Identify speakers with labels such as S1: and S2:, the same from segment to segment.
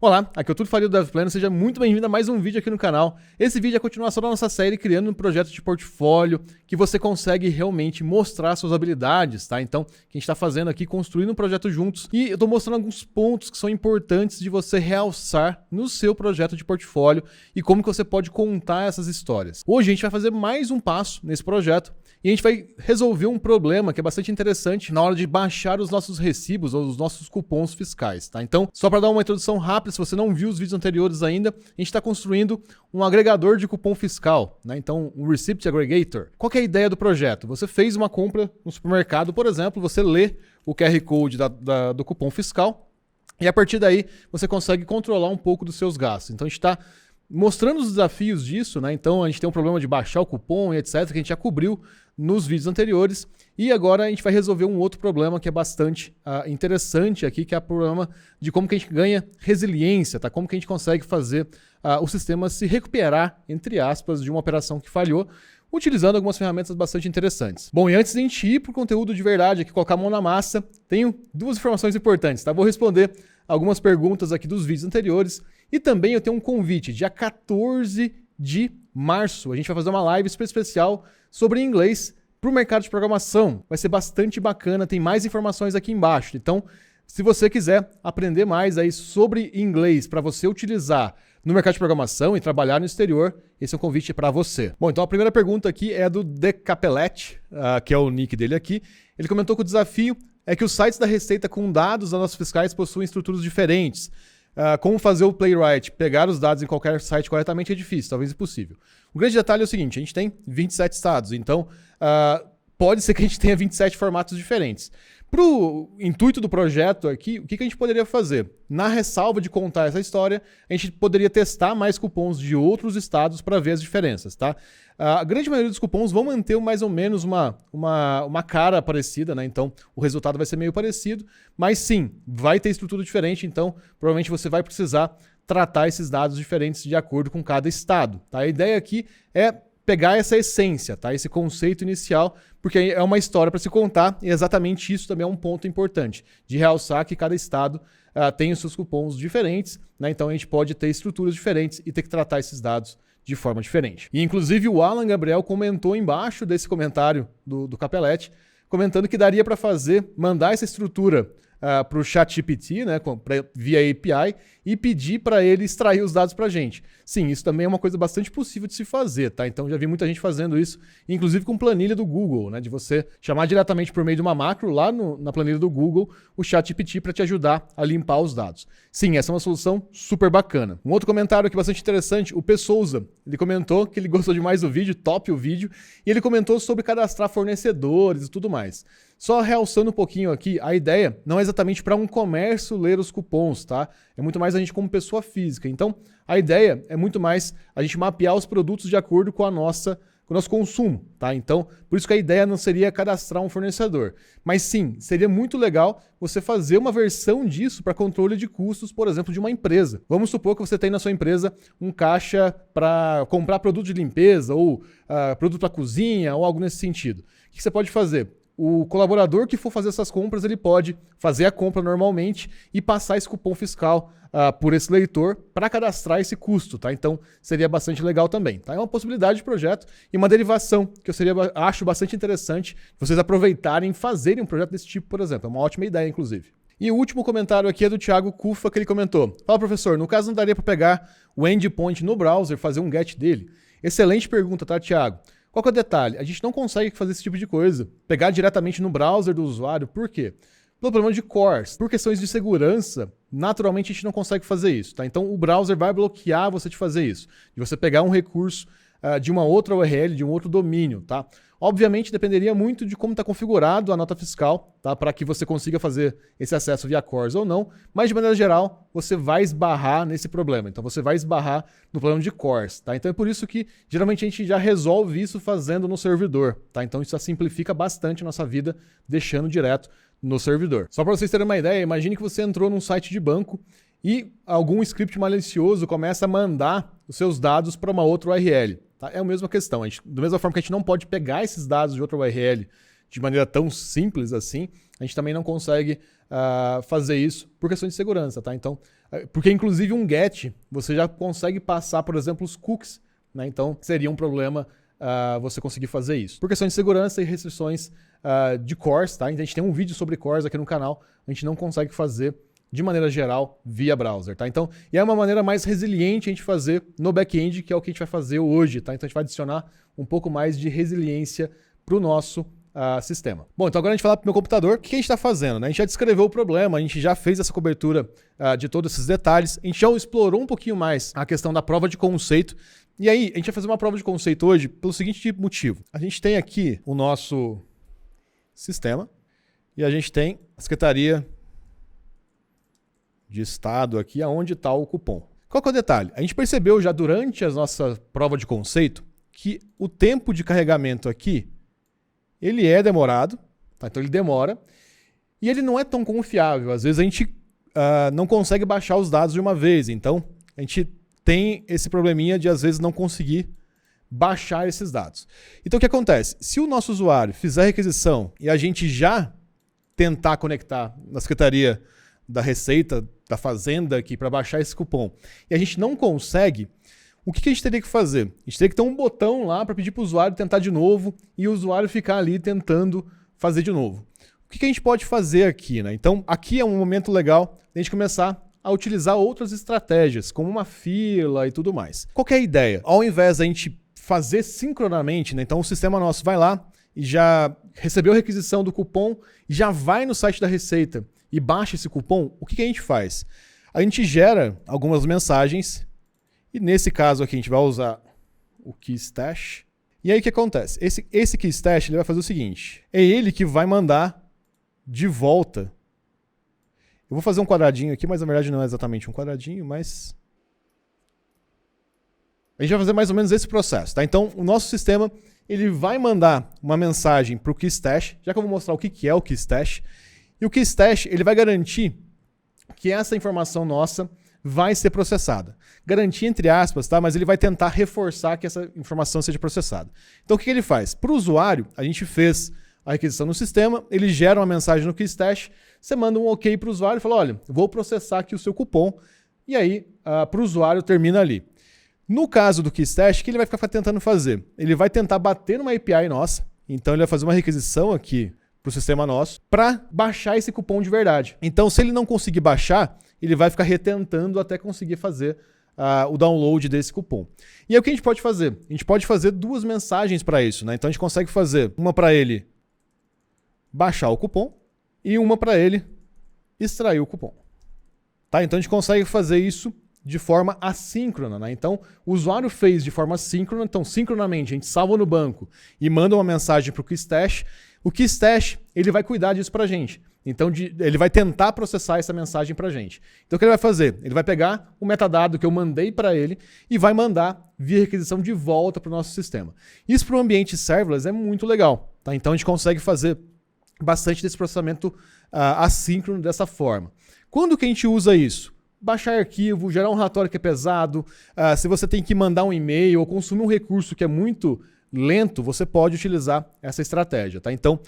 S1: Olá, aqui é o Túlio Faria do DevPlano, seja muito bem-vindo a mais um vídeo aqui no canal. Esse vídeo é a continuação da nossa série criando um projeto de portfólio que você consegue realmente mostrar suas habilidades, tá? Então, o que a gente está fazendo aqui, construindo um projeto juntos, e eu estou mostrando alguns pontos que são importantes de você realçar no seu projeto de portfólio e como que você pode contar essas histórias. Hoje a gente vai fazer mais um passo nesse projeto e a gente vai resolver um problema que é bastante interessante na hora de baixar os nossos recibos ou os nossos cupons fiscais, tá? Então, só para dar uma introdução rápida, se você não viu os vídeos anteriores ainda, a gente está construindo um agregador de cupom fiscal, né? Então, um Receipt Aggregator. Qual que é a ideia do projeto? Você fez uma compra no supermercado, por exemplo, você lê o QR Code do cupom fiscal e a partir daí você consegue controlar um pouco dos seus gastos. Então, a gente está mostrando os desafios disso, né? Então, a gente tem um problema de baixar o cupom e etc, que a gente já cobriu nos vídeos anteriores. E agora a gente vai resolver um outro problema que é bastante interessante aqui, que é o problema de como que a gente ganha resiliência, tá? Como que a gente consegue fazer o sistema se recuperar, entre aspas, de uma operação que falhou, utilizando algumas ferramentas bastante interessantes. Bom, e antes de a gente ir para o conteúdo de verdade, aqui colocar a mão na massa, tenho duas informações importantes, tá? Vou responder algumas perguntas aqui dos vídeos anteriores e também eu tenho um convite, dia 14 de março, a gente vai fazer uma live super especial sobre inglês para o mercado de programação. Vai ser bastante bacana, tem mais informações aqui embaixo. Então, se você quiser aprender mais aí sobre inglês para você utilizar no mercado de programação e trabalhar no exterior, esse é um convite para você. Bom, então a primeira pergunta aqui é do Decapelete, que é o nick dele aqui. Ele comentou que o desafio é que os sites da Receita com dados das notas fiscais possuem estruturas diferentes. Como fazer o Playwright pegar os dados em qualquer site corretamente é difícil, talvez impossível. O grande detalhe é o seguinte, a gente tem 27 estados, então pode ser que a gente tenha 27 formatos diferentes. Para o intuito do projeto aqui, o que a gente poderia fazer? Na ressalva de contar essa história, a gente poderia testar mais cupons de outros estados para ver as diferenças, tá? A grande maioria dos cupons vão manter mais ou menos uma cara parecida, né? Então, o resultado vai ser meio parecido, mas sim, vai ter estrutura diferente, então provavelmente você vai precisar tratar esses dados diferentes de acordo com cada estado, tá? A ideia aqui é pegar essa essência, tá? Esse conceito inicial, porque é uma história para se contar e exatamente isso também é um ponto importante, de realçar que cada estado tem os seus cupons diferentes, né? Então a gente pode ter estruturas diferentes e ter que tratar esses dados de forma diferente. E inclusive o Alan Gabriel comentou embaixo desse comentário do Capelete, comentando que daria para mandar essa estrutura para o ChatGPT, né, via API, e pedir para ele extrair os dados para a gente. Sim, isso também é uma coisa bastante possível de se fazer, tá? Então já vi muita gente fazendo isso, inclusive com planilha do Google, né, de você chamar diretamente por meio de uma macro lá na planilha do Google o ChatGPT para te ajudar a limpar os dados. Sim, essa é uma solução super bacana. Um outro comentário aqui bastante interessante, o P. Souza, ele comentou que ele gostou demais do vídeo, top o vídeo, e ele comentou sobre cadastrar fornecedores e tudo mais. Só realçando um pouquinho aqui, a ideia não é exatamente para um comércio ler os cupons, tá? É muito mais a gente como pessoa física. Então, a ideia é muito mais a gente mapear os produtos de acordo com com o nosso consumo, tá? Então, por isso que a ideia não seria cadastrar um fornecedor. Mas sim, seria muito legal você fazer uma versão disso para controle de custos, por exemplo, de uma empresa. Vamos supor que você tem na sua empresa um caixa para comprar produto de limpeza ou produto para cozinha ou algo nesse sentido. O que você pode fazer? O colaborador que for fazer essas compras, ele pode fazer a compra normalmente e passar esse cupom fiscal por esse leitor para cadastrar esse custo, tá? Então, seria bastante legal também, tá? É uma possibilidade de projeto e uma derivação que acho bastante interessante vocês aproveitarem e fazerem um projeto desse tipo, por exemplo. É uma ótima ideia, inclusive. E o último comentário aqui é do Thiago Cufa, que ele comentou. Fala, professor, no caso não daria para pegar o endpoint no browser, fazer um get dele? Excelente pergunta, tá, Thiago? Qual que é o detalhe? A gente não consegue fazer esse tipo de coisa, pegar diretamente no browser do usuário, por quê? Pelo problema de cores, por questões de segurança, naturalmente a gente não consegue fazer isso, tá? Então o browser vai bloquear você de fazer isso, de você pegar um recurso de uma outra URL, de um outro domínio, tá? Obviamente dependeria muito de como está configurado a nota fiscal, tá? Para que você consiga fazer esse acesso via cores ou não, mas de maneira geral você vai esbarrar nesse problema, então você vai esbarrar no problema de cores, tá? Então é por isso que geralmente a gente já resolve isso fazendo no servidor, tá? Então isso simplifica bastante a nossa vida, deixando direto no servidor. Só para vocês terem uma ideia, imagine que você entrou num site de banco e algum script malicioso começa a mandar os seus dados para uma outra URL. Tá? É a mesma questão. Da mesma forma que a gente não pode pegar esses dados de outra URL de maneira tão simples assim, a gente também não consegue fazer isso por questão de segurança, tá? Então, porque inclusive um GET, você já consegue passar, por exemplo, os cookies, né? Então, seria um problema você conseguir fazer isso. Por questão de segurança e restrições de cores, tá? Então, a gente tem um vídeo sobre cores aqui no canal, a gente não consegue fazer de maneira geral via browser, tá? Então, e é uma maneira mais resiliente a gente fazer no back-end, que é o que a gente vai fazer hoje, tá? Então, a gente vai adicionar um pouco mais de resiliência para o nosso sistema. Bom, então agora a gente vai falar para o meu computador. O que a gente está fazendo, né? A gente já descreveu o problema, a gente já fez essa cobertura de todos esses detalhes, a gente já explorou um pouquinho mais a questão da prova de conceito. E aí, a gente vai fazer uma prova de conceito hoje pelo seguinte motivo. A gente tem aqui o nosso sistema e a gente tem a Secretaria de Estado aqui, aonde está o cupom. Qual que é o detalhe? A gente percebeu já durante a nossa prova de conceito que o tempo de carregamento aqui, ele é demorado, tá? Então ele demora, e ele não é tão confiável. Às vezes a gente não consegue baixar os dados de uma vez, então a gente tem esse probleminha de às vezes não conseguir baixar esses dados. Então o que acontece? Se o nosso usuário fizer a requisição e a gente já tentar conectar na Secretaria da Receita, da Fazenda aqui para baixar esse cupom, e a gente não consegue, o que a gente teria que fazer? A gente teria que ter um botão lá para pedir para o usuário tentar de novo e o usuário ficar ali tentando fazer de novo. O que a gente pode fazer aqui, né? Então, aqui é um momento legal de a gente começar a utilizar outras estratégias, como uma fila e tudo mais. Qual que é a ideia? Ao invés da gente fazer sincronamente, né? Então o sistema nosso vai lá e já recebeu a requisição do cupom, já vai no site da Receita e baixa esse cupom, o que a gente faz? A gente gera algumas mensagens e nesse caso aqui a gente vai usar o KeyStash. E aí o que acontece? Esse KeyStash ele vai fazer o seguinte, é ele que vai mandar de volta. Eu vou fazer um quadradinho aqui, mas na verdade não é exatamente um quadradinho, mas a gente vai fazer mais ou menos esse processo, tá? Então o nosso sistema ele vai mandar uma mensagem para o KeyStash, já que eu vou mostrar o que é o KeyStash. E o KeyStash ele vai garantir que essa informação nossa vai ser processada. Garantir entre aspas, tá? Mas ele vai tentar reforçar que essa informação seja processada. Então o que ele faz? Para o usuário, a gente fez a requisição no sistema, ele gera uma mensagem no KeyStash, você manda um OK para o usuário e fala, olha, vou processar aqui o seu cupom, e aí para o usuário termina ali. No caso do KeyStash, o que ele vai ficar tentando fazer? Ele vai tentar bater numa API nossa, então ele vai fazer uma requisição aqui para o sistema nosso, para baixar esse cupom de verdade. Então, se ele não conseguir baixar, ele vai ficar retentando até conseguir fazer o download desse cupom. E aí o que a gente pode fazer? A gente pode fazer duas mensagens para isso, né? Então a gente consegue fazer uma para ele baixar o cupom e uma para ele extrair o cupom. Tá? Então a gente consegue fazer isso de forma assíncrona, né? Então o usuário fez de forma síncrona, então sincronamente a gente salva no banco e manda uma mensagem para o KeyStash. O KeyStash ele vai cuidar disso para a gente. Então ele vai tentar processar essa mensagem para a gente. Então o que ele vai fazer? Ele vai pegar o metadado que eu mandei para ele e vai mandar via requisição de volta para o nosso sistema. Isso para o ambiente serverless é muito legal. Tá? Então a gente consegue fazer bastante desse processamento assíncrono dessa forma. Quando que a gente usa isso? Baixar arquivo, gerar um relatório que é pesado, se você tem que mandar um e-mail ou consumir um recurso que é muito lento, você pode utilizar essa estratégia. Tá? Então,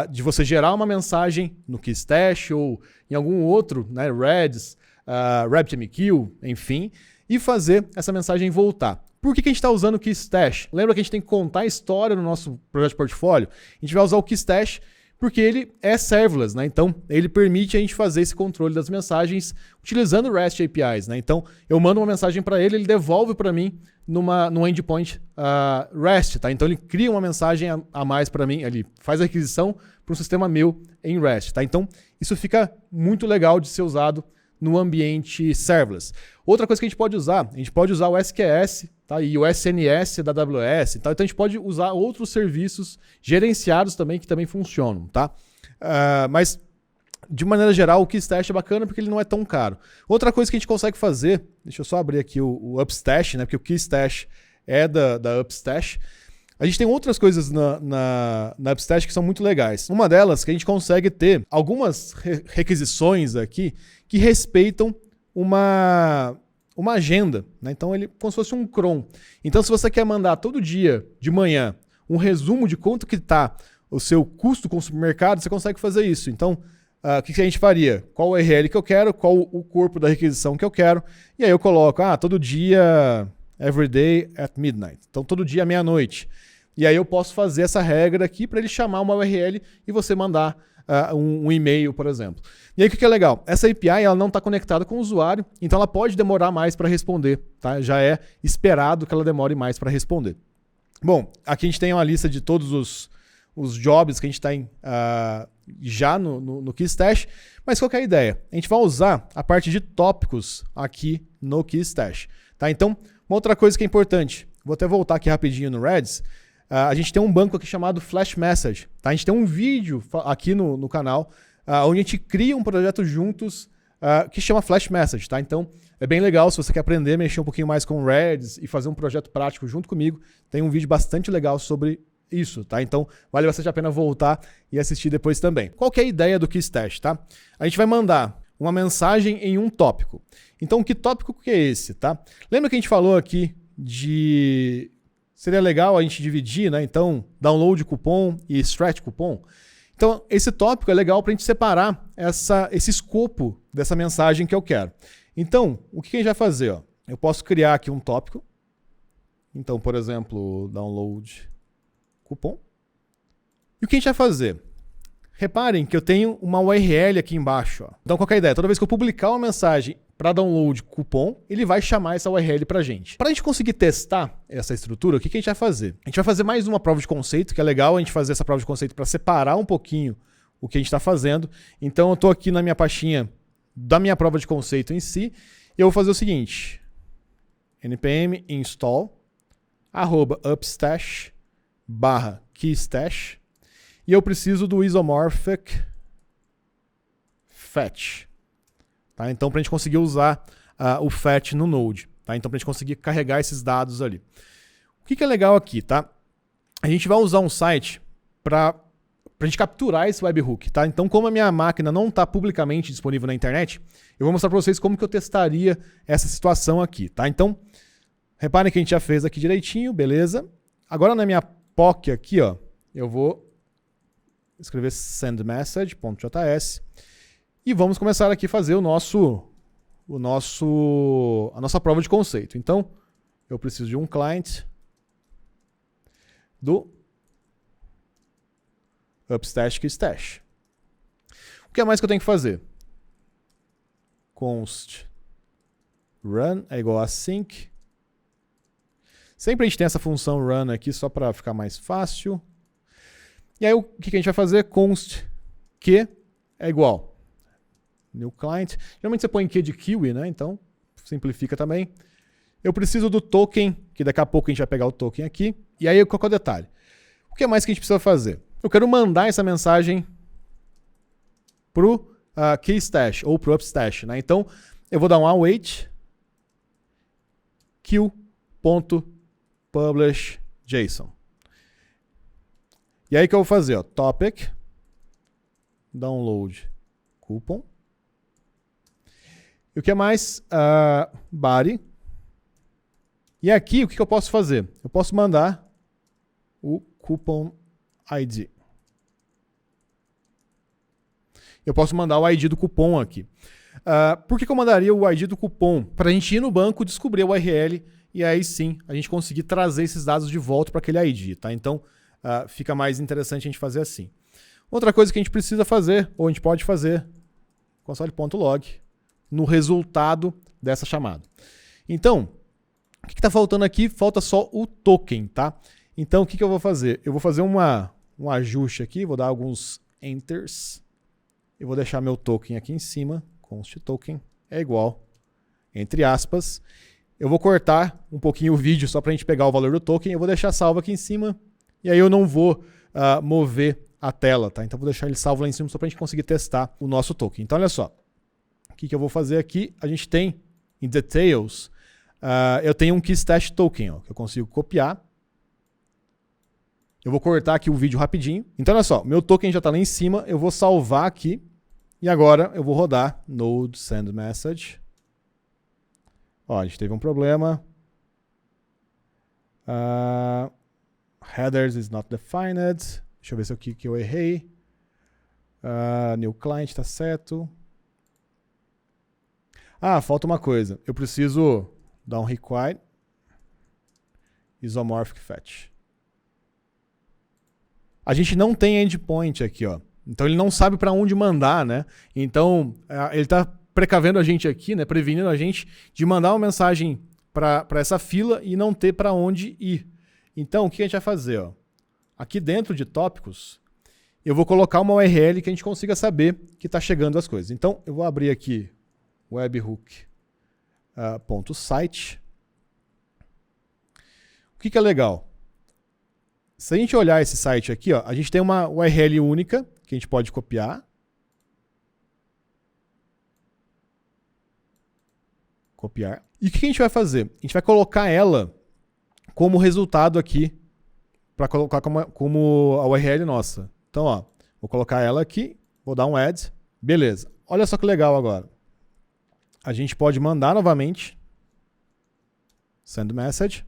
S1: de você gerar uma mensagem no KeyStash ou em algum outro, né, Redis, RabbitMQ, enfim, e fazer essa mensagem voltar. Por que a gente está usando o KeyStash? Lembra que a gente tem que contar a história no nosso projeto de portfólio? A gente vai usar o KeyStash porque ele é serverless, né? Então ele permite a gente fazer esse controle das mensagens utilizando REST APIs, né? Então eu mando uma mensagem para ele, ele devolve para mim num endpoint REST, tá? Então ele cria uma mensagem a mais para mim, ele faz a requisição para um sistema meu em REST, tá? Então isso fica muito legal de ser usado no ambiente serverless. Outra coisa que a gente pode usar o SQS, tá? E o SNS da AWS, tá? Então a gente pode usar outros serviços gerenciados também que também funcionam, tá? Mas de maneira geral o KeyStash é bacana porque ele não é tão caro. Outra coisa que a gente consegue fazer, deixa eu só abrir aqui o Upstash, né? Porque o KeyStash é da Upstash. A gente tem outras coisas na Upstash que são muito legais. Uma delas que a gente consegue ter algumas requisições aqui que respeitam uma agenda, né? Então ele como se fosse um cron. Então se você quer mandar todo dia de manhã um resumo de quanto que está o seu custo com o supermercado, você consegue fazer isso. Então, o que a gente faria? Qual o URL que eu quero, qual o corpo da requisição que eu quero, e aí eu coloco, todo dia, every day at midnight. Então, todo dia à meia-noite. E aí eu posso fazer essa regra aqui para ele chamar uma URL e você mandar um e-mail, por exemplo. E aí o que é legal? Essa API ela não está conectada com o usuário, então ela pode demorar mais para responder. Tá? Já é esperado que ela demore mais para responder. Bom, aqui a gente tem uma lista de todos os jobs que a gente tem já no KeyStash, mas qual que é a ideia? A gente vai usar a parte de tópicos aqui no KeyStash. Tá? Então, uma outra coisa que é importante, vou até voltar aqui rapidinho no Redis, a gente tem um banco aqui chamado Flash Message. Tá? A gente tem um vídeo aqui no canal onde a gente cria um projeto juntos que chama Flash Message. Tá? Então, é bem legal se você quer aprender a mexer um pouquinho mais com Redis e fazer um projeto prático junto comigo. Tem um vídeo bastante legal sobre isso. Tá? Então, vale bastante a pena voltar e assistir depois também. Qual que é a ideia do KeyStash? Tá? A gente vai mandar uma mensagem em um tópico. Então, que tópico que é esse? Tá? Lembra que a gente falou aqui de... Seria legal a gente dividir, né? Então, download cupom e stretch cupom. Então, esse tópico é legal para a gente separar esse escopo dessa mensagem que eu quero. Então, o que a gente vai fazer? Ó? Eu posso criar aqui um tópico. Então, por exemplo, download cupom. E o que a gente vai fazer? Reparem que eu tenho uma URL aqui embaixo. Ó. Então, qual que é a ideia? Toda vez que eu publicar uma mensagem para download cupom, ele vai chamar essa URL para a gente. Para a gente conseguir testar essa estrutura, o que a gente vai fazer? A gente vai fazer mais uma prova de conceito, que é legal a gente fazer essa prova de conceito para separar um pouquinho o que a gente está fazendo. Então, eu estou aqui na minha pastinha da minha prova de conceito em si, e eu vou fazer o seguinte, npm install @upstash /keystash, e eu preciso do isomorphic fetch. Tá? Então, para a gente conseguir usar o fetch no Node. Tá? Então, para a gente conseguir carregar esses dados ali. O que é legal aqui? Tá? A gente vai usar um site para a gente capturar esse webhook. Tá? Então, como a minha máquina não está publicamente disponível na internet, eu vou mostrar para vocês como que eu testaria essa situação aqui. Tá? Então, reparem que a gente já fez aqui direitinho, beleza? Agora, na minha POC aqui, ó, eu vou escrever sendMessage.js e vamos começar aqui a fazer a nossa prova de conceito. Então, eu preciso de um client do Upstash KeyStash. O que mais que eu tenho que fazer? Const run é igual a sync. Sempre a gente tem essa função run aqui só para ficar mais fácil. E aí o que a gente vai fazer? Const que é igual new client. Geralmente você põe Q de kiwi, né? Então simplifica também. Eu preciso do token, que daqui a pouco a gente vai pegar o token aqui. E aí qual é o detalhe? O que mais que a gente precisa fazer? Eu quero mandar essa mensagem pro KeyStash ou pro Upstash, né? Então eu vou dar um await queue.publish.json. E aí o que eu vou fazer? Ó, topic download coupon. E o que mais? Body. E aqui o que eu posso fazer? Eu posso mandar o coupon ID. Eu posso mandar o ID do cupom aqui. Por que eu mandaria o ID do cupom? Para a gente ir no banco, descobrir o URL e aí sim a gente conseguir trazer esses dados de volta para aquele ID. Tá? Então fica mais interessante a gente fazer assim. Outra coisa que a gente precisa fazer, ou a gente pode fazer, console.log, no resultado dessa chamada. Então, o que está faltando aqui? Falta só o token, tá? Então, o que eu vou fazer? Eu vou fazer um ajuste aqui, vou dar alguns enters, eu vou deixar meu token aqui em cima, const token é igual, entre aspas. Eu vou cortar um pouquinho o vídeo só para a gente pegar o valor do token, eu vou deixar salvo aqui em cima, e aí eu não vou mover a tela, tá? Então, vou deixar ele salvo lá em cima só para a gente conseguir testar o nosso token. Então, olha só. O que eu vou fazer aqui? A gente tem em Details, eu tenho um KeyStash token, ó, que eu consigo copiar. Eu vou cortar aqui o vídeo rapidinho. Então, olha só, meu token já está lá em cima, eu vou salvar aqui e agora eu vou rodar node send message. Ó, a gente teve um problema. Headers is not defined. Deixa eu ver se aqui que eu errei. New client, tá certo. Falta uma coisa. Eu preciso dar um require isomorphic fetch. A gente não tem endpoint aqui, ó. Então ele não sabe para onde mandar, né? Então ele está precavendo a gente aqui, né? Prevenindo a gente de mandar uma mensagem para essa fila e não ter para onde ir. Então o que a gente vai fazer, ó? Aqui dentro de tópicos, eu vou colocar uma URL que a gente consiga saber que está chegando as coisas. Então eu vou abrir aqui webhook.site. O que é legal? Se a gente olhar esse site aqui, ó, a gente tem uma URL única que a gente pode copiar. E o que a gente vai fazer? A gente vai colocar ela como resultado aqui, para colocar como a URL nossa. Então, ó, vou colocar ela aqui, vou dar um add. Beleza. Olha só que legal agora. A gente pode mandar novamente. Send message.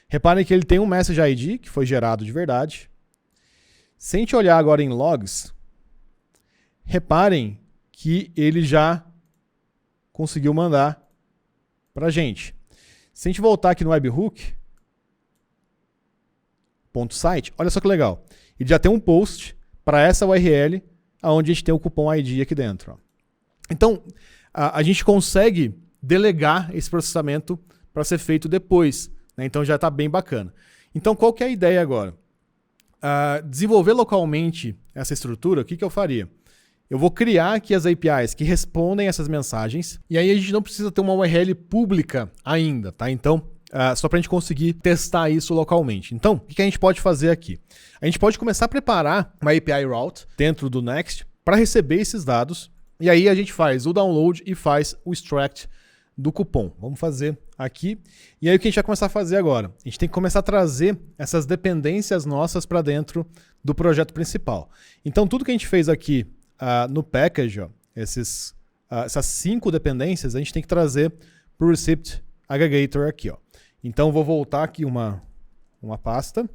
S1: Reparem que ele tem um message ID, que foi gerado de verdade. Se a gente olhar agora em logs, reparem que ele já conseguiu mandar para a gente. Se a gente voltar aqui no webhook.site, olha só que legal. Ele já tem um post para essa URL, onde a gente tem o cupom ID aqui dentro. Ó. Então, a gente consegue delegar esse processamento para ser feito depois. Então já está bem bacana. Então qual que é a ideia agora? Desenvolver localmente essa estrutura, o que eu faria? Eu vou criar aqui as APIs que respondem essas mensagens, e aí a gente não precisa ter uma URL pública ainda, tá? Então, só para a gente conseguir testar isso localmente. Então, o que a gente pode fazer aqui? A gente pode começar a preparar uma API route dentro do Next para receber esses dados, e aí a gente faz o download e faz o extract do cupom. Vamos fazer aqui. E aí o que a gente vai começar a fazer agora? A gente tem que começar a trazer essas dependências nossas para dentro do projeto principal. Então tudo que a gente fez aqui no package, ó, essas 5 dependências, a gente tem que trazer para o receipt aggregator aqui. Ó. Então vou voltar aqui uma pasta,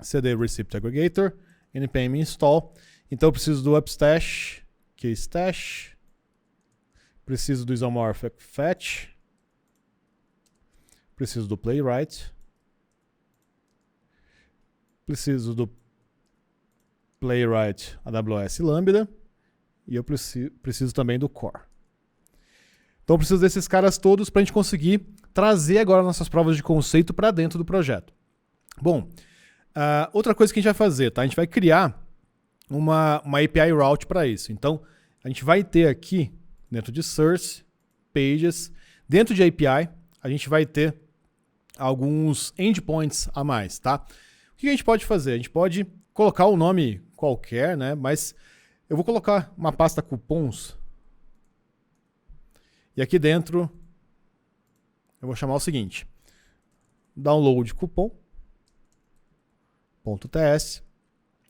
S1: cd receipt aggregator, npm install. Então eu preciso do upstash, keystash, preciso do isomorphic fetch, preciso do playwright, preciso do playwright AWS Lambda e eu preciso também do core. Então eu preciso desses caras todos para a gente conseguir trazer agora nossas provas de conceito para dentro do projeto. Bom, outra coisa que a gente vai fazer, tá? A gente vai criar uma API route para isso. Então a gente vai ter aqui dentro de Source, Pages, dentro de API, a gente vai ter alguns endpoints a mais, tá? O que a gente pode fazer? A gente pode colocar um nome qualquer, né? Mas eu vou colocar uma pasta cupons. E aqui dentro, eu vou chamar o seguinte. Download cupom.ts.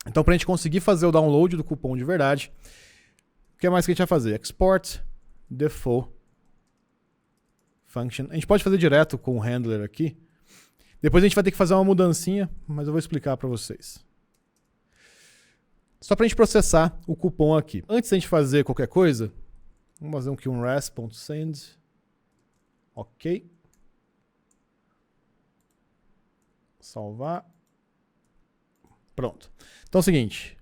S1: Então, para a gente conseguir fazer o download do cupom de verdade, o que mais que a gente vai fazer? Export default function. A gente pode fazer direto com o handler aqui. Depois a gente vai ter que fazer uma mudancinha, mas eu vou explicar para vocês. Só para a gente processar o cupom aqui. Antes da gente fazer qualquer coisa, vamos fazer aqui um res.send. Ok. Salvar. Pronto. Então é o seguinte.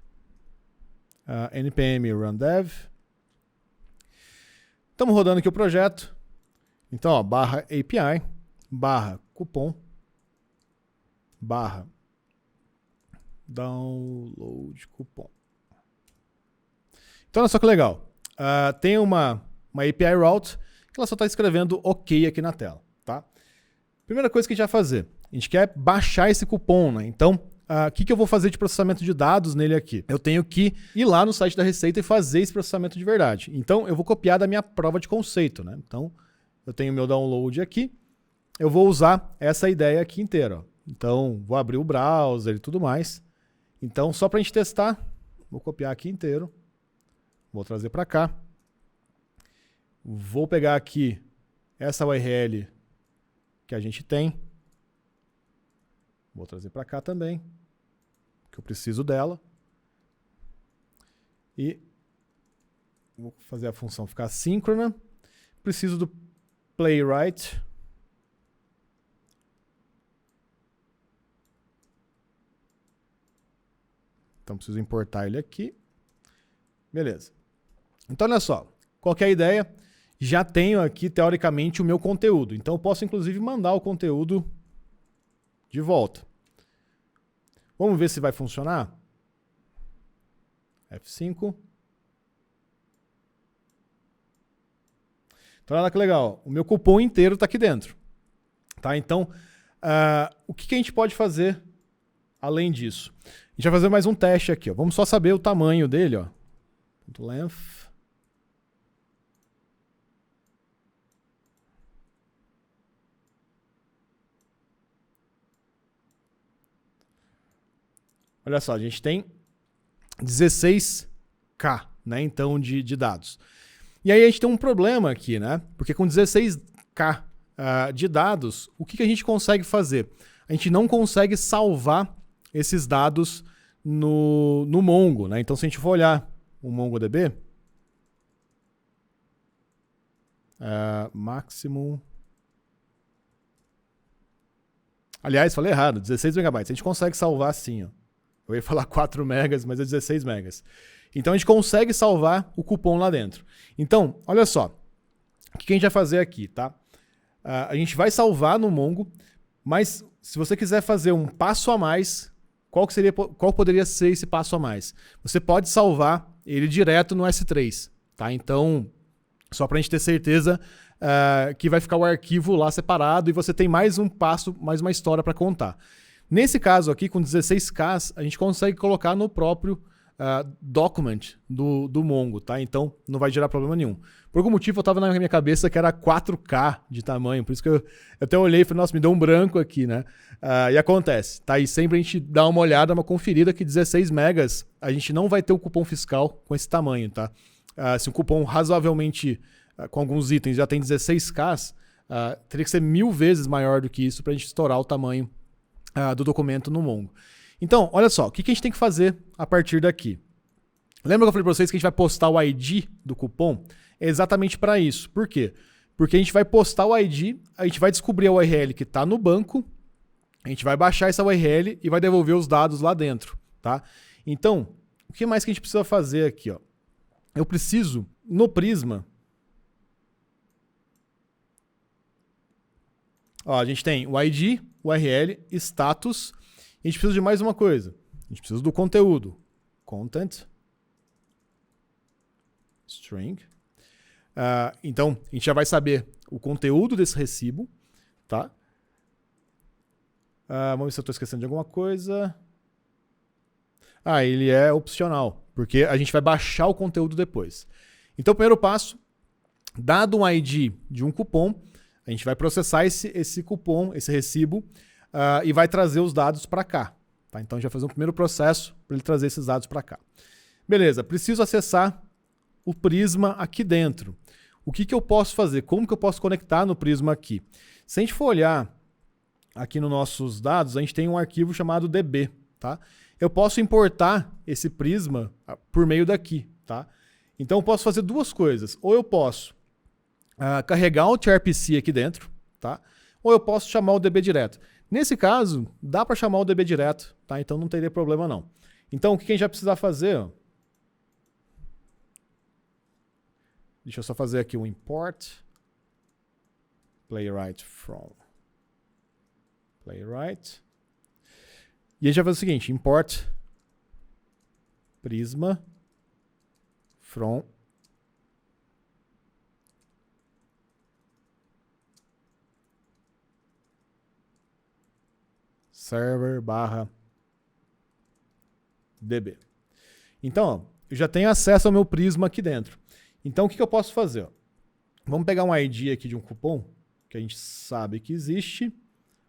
S1: npm run dev. Estamos rodando aqui o projeto. Então, ó, barra API, barra cupom, barra download cupom. Então, olha só que legal. Tem uma API route que ela só está escrevendo OK aqui na tela. Tá? Primeira coisa que a gente vai fazer, a gente quer baixar esse cupom, né? Então, o que eu vou fazer de processamento de dados nele aqui? Eu tenho que ir lá no site da Receita e fazer esse processamento de verdade. Então, eu vou copiar da minha prova de conceito, né? Então, eu tenho meu download aqui, eu vou usar essa ideia aqui inteira. Ó. Então, vou abrir o browser e tudo mais. Então, só para a gente testar, vou copiar aqui inteiro, vou trazer para cá. Vou pegar aqui essa URL que a gente tem, vou trazer para cá também. que eu preciso dela. E vou fazer a função ficar assíncrona. Preciso do playwright. Então preciso importar ele aqui. Beleza. Então olha só, qual que é a ideia? Já tenho aqui teoricamente o meu conteúdo. Então eu posso inclusive mandar o conteúdo de volta. Vamos ver se vai funcionar? F5. Então olha que legal, o meu cupom inteiro está aqui dentro. Tá? Então, o que a gente pode fazer além disso? A gente vai fazer mais um teste aqui. Ó. Vamos só saber o tamanho dele. Ó. Length. Olha só, a gente tem 16K, né, então, de dados. E aí a gente tem um problema aqui, né? Porque com 16K de dados, o que a gente consegue fazer? A gente não consegue salvar esses dados no Mongo, né? Então, se a gente for olhar o MongoDB, maximum... Aliás, falei errado, 16 megabytes. A gente consegue salvar sim, ó. Eu ia falar 4 megas, mas é 16 megas. Então a gente consegue salvar o cupom lá dentro. Então, olha só. O que a gente vai fazer aqui, tá? A gente vai salvar no Mongo, mas se você quiser fazer um passo a mais, qual poderia ser esse passo a mais? Você pode salvar ele direto no S3, tá? Então, só para a gente ter certeza que vai ficar o arquivo lá separado e você tem mais um passo, mais uma história para contar. Nesse caso aqui, com 16K, a gente consegue colocar no próprio document do Mongo, tá? Então não vai gerar problema nenhum. Por algum motivo eu estava na minha cabeça que era 4K de tamanho, por isso que eu até olhei e falei, nossa, me deu um branco aqui, né? E acontece, tá? E sempre a gente dá uma olhada, uma conferida que 16 megas a gente não vai ter o cupom fiscal com esse tamanho, tá? Se um cupom razoavelmente, com alguns itens, já tem 16K, teria que ser 1000 vezes maior do que isso para a gente estourar o tamanho do documento no Mongo. Então, olha só, o que a gente tem que fazer a partir daqui? Lembra que eu falei para vocês que a gente vai postar o ID do cupom? É exatamente para isso. Por quê? Porque a gente vai postar o ID, a gente vai descobrir a URL que está no banco, a gente vai baixar essa URL e vai devolver os dados lá dentro, tá? Então, o que mais que a gente precisa fazer aqui? Ó? Eu preciso, no Prisma, ó, a gente tem o ID, URL, status, e a gente precisa de mais uma coisa. A gente precisa do conteúdo. Content. String. Então, a gente já vai saber o conteúdo desse recibo. Tá? Vamos ver se eu estou esquecendo de alguma coisa. Ele é opcional, porque a gente vai baixar o conteúdo depois. Então, o primeiro passo, dado um ID de um cupom, a gente vai processar esse cupom, esse recibo, e vai trazer os dados para cá. Tá? Então a gente vai fazer um primeiro processo para ele trazer esses dados para cá. Beleza, preciso acessar o Prisma aqui dentro. O que eu posso fazer? Como que eu posso conectar no Prisma aqui? Se a gente for olhar aqui nos nossos dados, a gente tem um arquivo chamado db. Tá? Eu posso importar esse Prisma por meio daqui. Tá? Então eu posso fazer duas coisas. Ou eu posso carregar o TRPC aqui dentro, tá? Ou eu posso chamar o DB direto. Nesse caso, dá para chamar o DB direto, tá? Então não teria problema não. Então o que a gente vai precisar fazer? Ó? Deixa eu só fazer aqui um import. Playwright from. Playwright. E a gente vai fazer o seguinte, import Prisma from server /db. Então, ó, eu já tenho acesso ao meu Prisma aqui dentro. Então, o que eu posso fazer? Ó? Vamos pegar um ID aqui de um cupom, que a gente sabe que existe.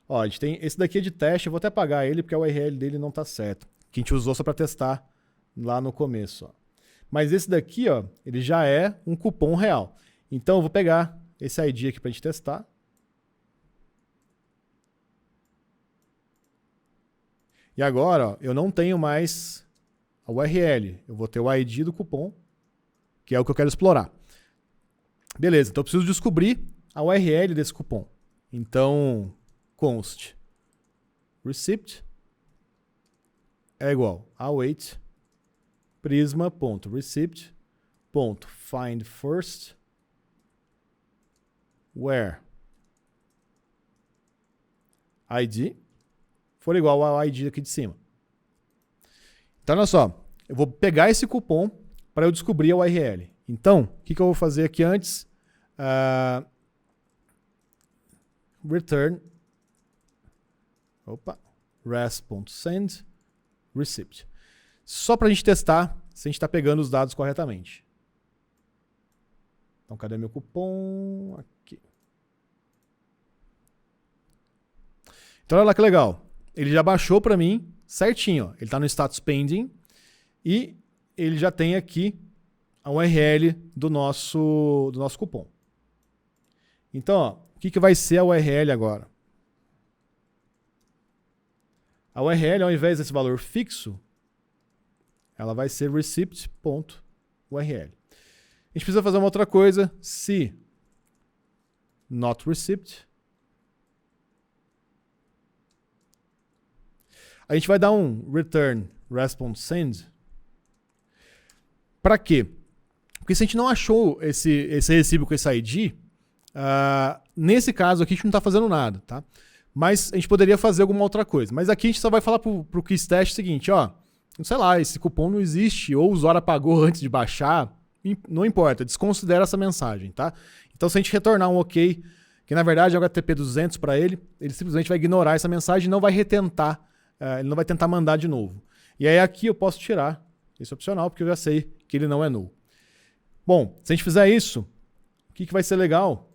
S1: Ó, a gente tem esse daqui é de teste, eu vou até apagar ele, porque a URL dele não está certo. Que a gente usou só para testar lá no começo. Ó. Mas esse daqui, ó, ele já é um cupom real. Então, eu vou pegar esse ID aqui para a gente testar. E agora, ó, eu não tenho mais a URL. Eu vou ter o ID do cupom, que é o que eu quero explorar. Beleza, então eu preciso descobrir a URL desse cupom. Então, const receipt é igual a await prisma.receipt.findFirst where ID for igual ao ID aqui de cima. Então, olha só, eu vou pegar esse cupom para eu descobrir a URL. Então, o que eu vou fazer aqui antes? Return res.send receipt. Só para a gente testar se a gente está pegando os dados corretamente. Então, cadê meu cupom? Aqui. Então, olha lá que legal. Ele já baixou para mim certinho. Ó. Ele está no status pending e ele já tem aqui a URL do nosso cupom. Então, ó, o que vai ser a URL agora? A URL, ao invés desse valor fixo, ela vai ser receipt.url. A gente precisa fazer uma outra coisa. Se not receipt, a gente vai dar um return response_send. Para quê? Porque se a gente não achou esse recibo com esse ID, nesse caso aqui a gente não está fazendo nada, tá? Mas a gente poderia fazer alguma outra coisa. Mas aqui a gente só vai falar para o KeyStash o seguinte, ó, sei lá, esse cupom não existe, ou o usuário apagou antes de baixar, não importa, desconsidera essa mensagem, tá? Então se a gente retornar um OK, que na verdade é o HTTP 200 para ele simplesmente vai ignorar essa mensagem e não vai retentar, ele não vai tentar mandar de novo. E aí aqui eu posso tirar esse opcional, porque eu já sei que ele não é null. Bom, se a gente fizer isso, o que vai ser legal?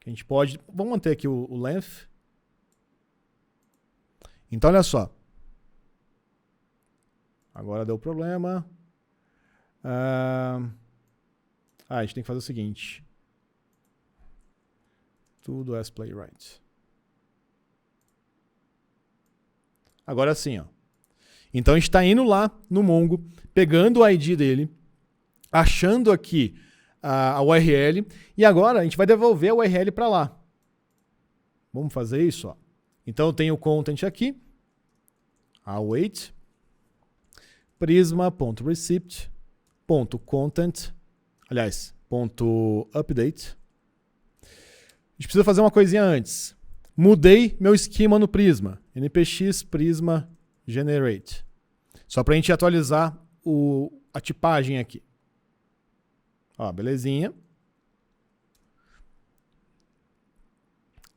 S1: A gente pode... Vamos manter aqui o length. Então, olha só. Agora deu problema. A gente tem que fazer o seguinte. Tudo as playwright. Agora sim, ó. Então, a gente está indo lá no Mongo, pegando o ID dele, achando aqui a URL, e agora a gente vai devolver a URL para lá. Vamos fazer isso, ó. Então eu tenho o content aqui, await prisma.receipt.content, aliás, .update. A gente precisa fazer uma coisinha antes. Mudei meu esquema no Prisma, npx prisma generate, só para a gente atualizar a tipagem aqui. Ó, belezinha.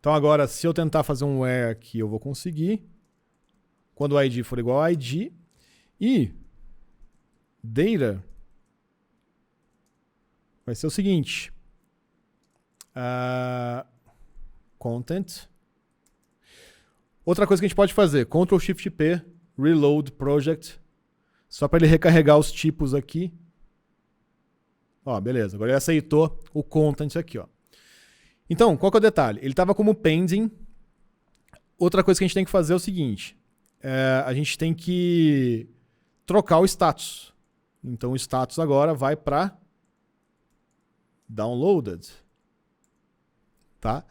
S1: Então agora, se eu tentar fazer um where aqui, eu vou conseguir. Quando o ID for igual a ID. E data vai ser o seguinte. Content. Outra coisa que a gente pode fazer, Ctrl+Shift+P, reload project, só para ele recarregar os tipos aqui. Ó, beleza, agora ele aceitou o content aqui, ó. Então, qual que é o detalhe? Ele estava como pending. Outra coisa que a gente tem que fazer é o seguinte, a gente tem que trocar o status. Então, o status agora vai para downloaded. Tá?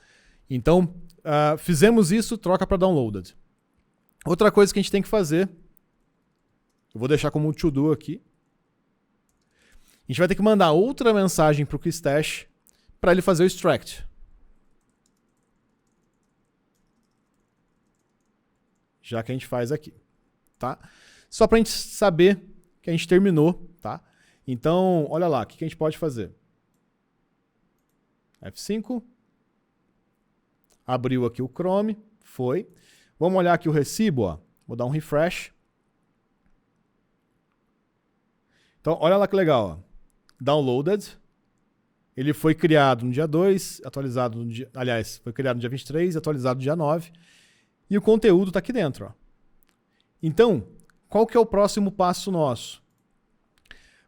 S1: Então, fizemos isso, troca para downloaded. Outra coisa que a gente tem que fazer, eu vou deixar como um to-do aqui. A gente vai ter que mandar outra mensagem para o KeyStash para ele fazer o extract. Já que a gente faz aqui. Tá? Só para a gente saber que a gente terminou. Tá? Então, olha lá, o que a gente pode fazer? F5. Abriu aqui o Chrome. Foi. Vamos olhar aqui o recibo. Ó. Vou dar um refresh. Então, olha lá que legal. Ó. Downloaded, ele foi criado no dia 2, atualizado no dia... Aliás, foi criado no dia 23, atualizado no dia 9, e o conteúdo está aqui dentro. Ó. Então, qual que é o próximo passo nosso?